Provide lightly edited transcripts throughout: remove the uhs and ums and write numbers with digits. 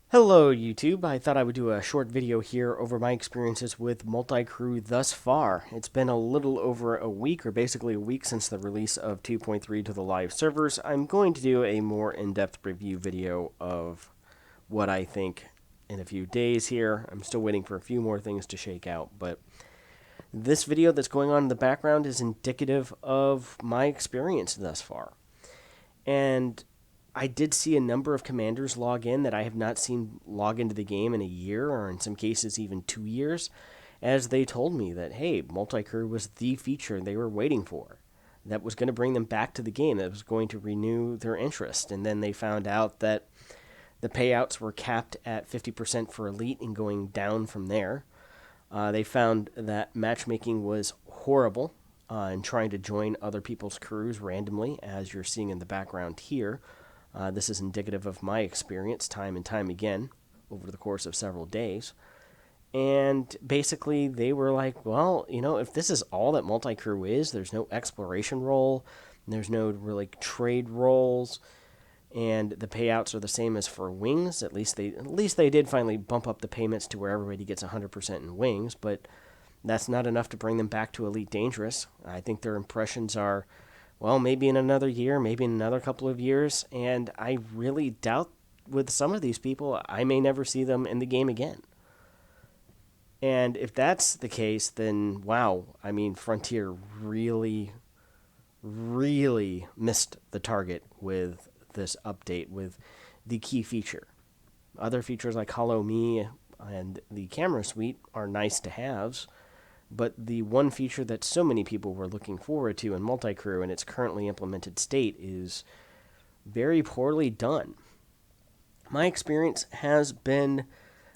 Hello YouTube, I thought I would do a short video here over my experiences with multi-crew thus far. It's been a little over a week, or basically a week since the release of 2.3 to the live servers. I'm going to do a more in-depth review video of what I think in a few days here. I'm still waiting for a few more things to shake out, but this video that's going on in the background is indicative of my experience thus far. And I did see a number of commanders log in that I have not seen log into the game in a year, or in some cases even 2 years, as they told me that, hey, multi-crew was the feature they were waiting for, that was going to bring them back to the game, that was going to renew their interest. And then they found out that the payouts were capped at 50% for elite and going down from there. They found that matchmaking was horrible, and trying to join other people's crews randomly, as you're seeing in the background here. This is indicative of my experience time and time again over the course of several days. And basically, they were like, well, if this is all that multi-crew is, there's no exploration role, there's no really trade roles, and the payouts are the same as for wings. At least they did finally bump up the payments to where everybody gets 100% in wings, but that's not enough to bring them back to Elite Dangerous. I think their impressions are, well, maybe in another year, maybe in another couple of years, and I really doubt with some of these people I may never see them in the game again. And if that's the case, then wow, I mean, Frontier really, really missed the target with this update, with the key feature. Other features like Hollow Me and the camera suite are nice to haves, but the one feature that so many people were looking forward to in multi-crew in its currently implemented state is very poorly done. My experience has been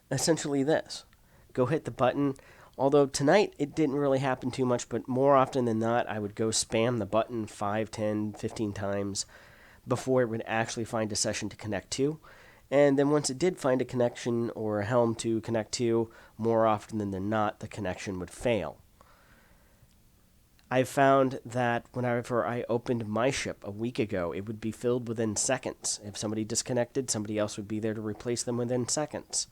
essentially this. Go hit the button. Although tonight it didn't really happen too much, but more often than not, I would go spam the button 5, 10, 15 times before it would actually find a session to connect to. And then once it did find a connection or a helm to connect to, more often than not, the connection would fail. I found that whenever I opened my ship a week ago, it would be filled within seconds. If somebody disconnected, somebody else would be there to replace them within seconds.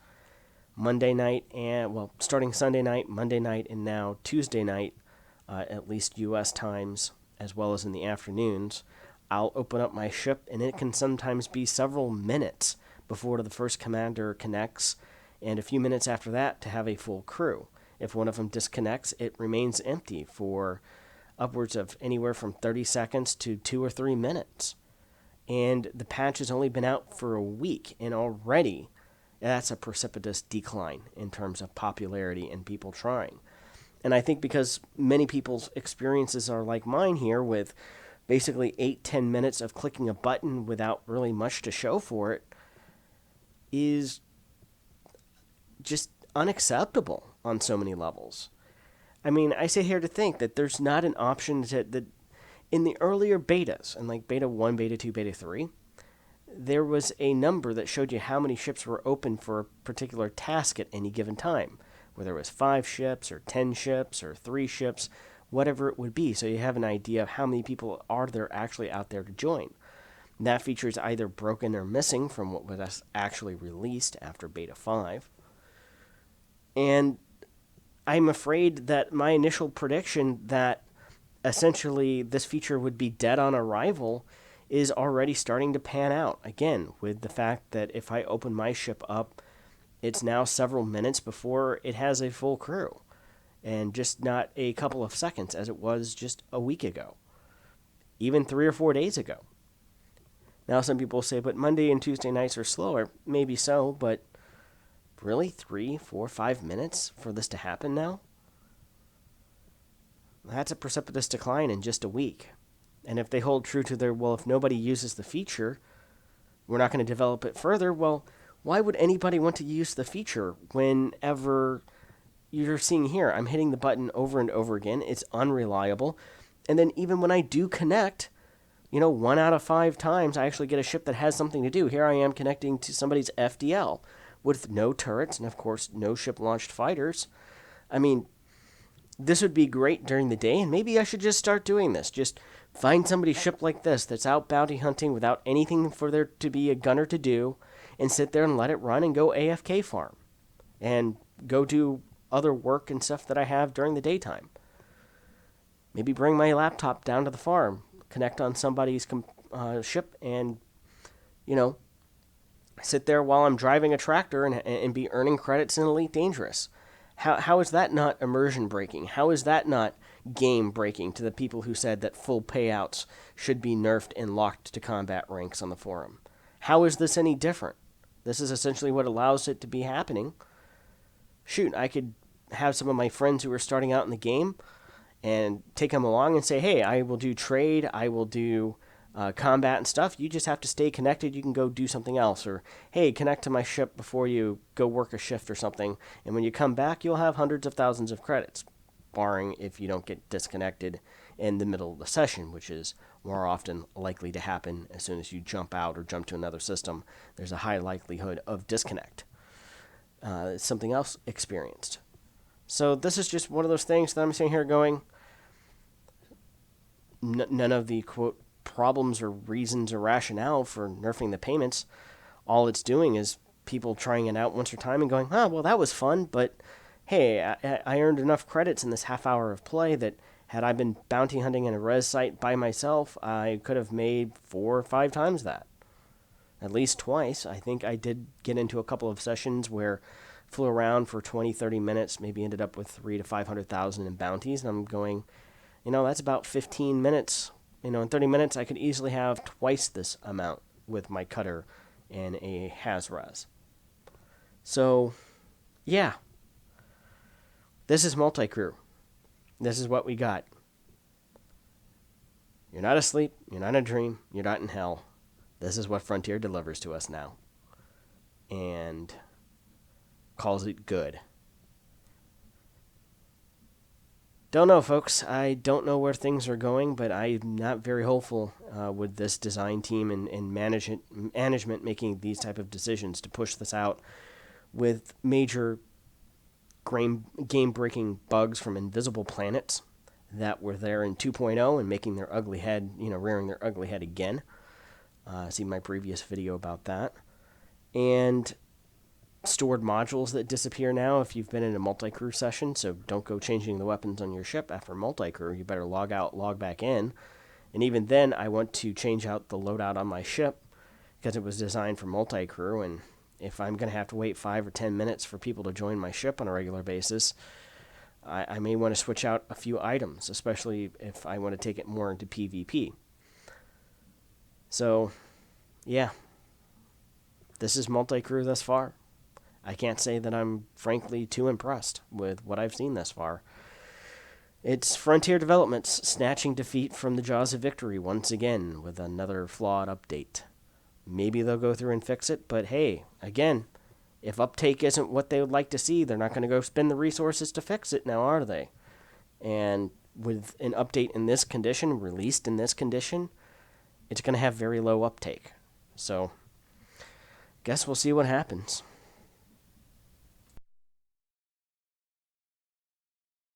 Monday night, starting Sunday night, Monday night, and now Tuesday night, at least U.S. times, as well as in the afternoons, I'll open up my ship, and it can sometimes be several minutes before the first commander connects, and a few minutes after that to have a full crew. If one of them disconnects, it remains empty for upwards of anywhere from 30 seconds to 2 or 3 minutes. And the patch has only been out for a week, and already that's a precipitous decline in terms of popularity and people trying. And I think because many people's experiences are like mine here, with basically 8-10 minutes of clicking a button without really much to show for it, is just unacceptable on so many levels. I mean, I sit here to think that there's not an option that in the earlier betas, and like beta 1, beta 2, beta 3, there was a number that showed you how many ships were open for a particular task at any given time, whether it was 5 ships or 10 ships or 3 ships, whatever it would be, so you have an idea of how many people are there actually out there to join. That feature is either broken or missing from what was actually released after Beta 5. And I'm afraid that my initial prediction that essentially this feature would be dead on arrival is already starting to pan out. Again, with the fact that if I open my ship up, it's now several minutes before it has a full crew. And just not a couple of seconds as it was just a week ago. Even 3 or 4 days ago. Now, some people say, but Monday and Tuesday nights are slower. Maybe so, but really 3, 4, 5 minutes for this to happen now? That's a precipitous decline in just a week. And if they hold true to their, well, if nobody uses the feature, we're not going to develop it further, well, why would anybody want to use the feature whenever you're seeing here? I'm hitting the button over and over again. It's unreliable. And then even when I do connect, 1 out of 5 times I actually get a ship that has something to do. Here I am connecting to somebody's FDL with no turrets and, of course, no ship-launched fighters. I mean, this would be great during the day, and maybe I should just start doing this. Just find somebody's ship like this that's out bounty hunting without anything for there to be a gunner to do, and sit there and let it run and go AFK farm and go do other work and stuff that I have during the daytime. Maybe bring my laptop down to the farm, connect on somebody's ship, and, sit there while I'm driving a tractor and be earning credits in Elite Dangerous. How is that not immersion breaking? How is that not game breaking to the people who said that full payouts should be nerfed and locked to combat ranks on the forum? How is this any different? This is essentially what allows it to be happening. Shoot, I could have some of my friends who are starting out in the game and take them along and say, hey, I will do trade, I will do combat and stuff. You just have to stay connected. You can go do something else. Or, hey, connect to my ship before you go work a shift or something. And when you come back, you'll have hundreds of thousands of credits, barring if you don't get disconnected in the middle of the session, which is more often likely to happen as soon as you jump out or jump to another system. There's a high likelihood of disconnect. Something else experienced. So this is just one of those things that I'm sitting here going, none of the, quote, problems or reasons or rationale for nerfing the payments. All it's doing is people trying it out once or time and going, oh, well, that was fun, but hey, I earned enough credits in this half hour of play that had I been bounty hunting in a res site by myself, I could have made 4 or 5 times that. At least twice. I think I did get into a couple of sessions where flew around for 20, 30 minutes, maybe ended up with 300,000 to 500,000 in bounties, and I'm going, that's about 15 minutes. In 30 minutes, I could easily have twice this amount with my cutter and a Hazraz. So, yeah. This is multi-crew. This is what we got. You're not asleep. You're not in a dream. You're not in hell. This is what Frontier delivers to us now. And calls it good. Don't know, folks. I don't know where things are going, but I'm not very hopeful with this design team and management making these type of decisions to push this out with major game-breaking bugs from invisible planets that were there in 2.0 and making their ugly head, rearing their ugly head again. See my previous video about that. And stored modules that disappear now if you've been in a multi-crew session, so don't go changing the weapons on your ship after multi-crew. You better log out, log back in. And even then, I want to change out the loadout on my ship because it was designed for multi-crew, and if I'm going to have to wait 5 or 10 minutes for people to join my ship on a regular basis, I may want to switch out a few items, especially if I want to take it more into PvP. So, yeah. This is multi-crew thus far. I can't say that I'm frankly too impressed with what I've seen thus far. It's Frontier Developments snatching defeat from the jaws of victory once again with another flawed update. Maybe they'll go through and fix it, but hey, again, if uptake isn't what they would like to see, they're not going to go spend the resources to fix it now, are they? And with an update in this condition, released in this condition, it's going to have very low uptake. So, guess we'll see what happens.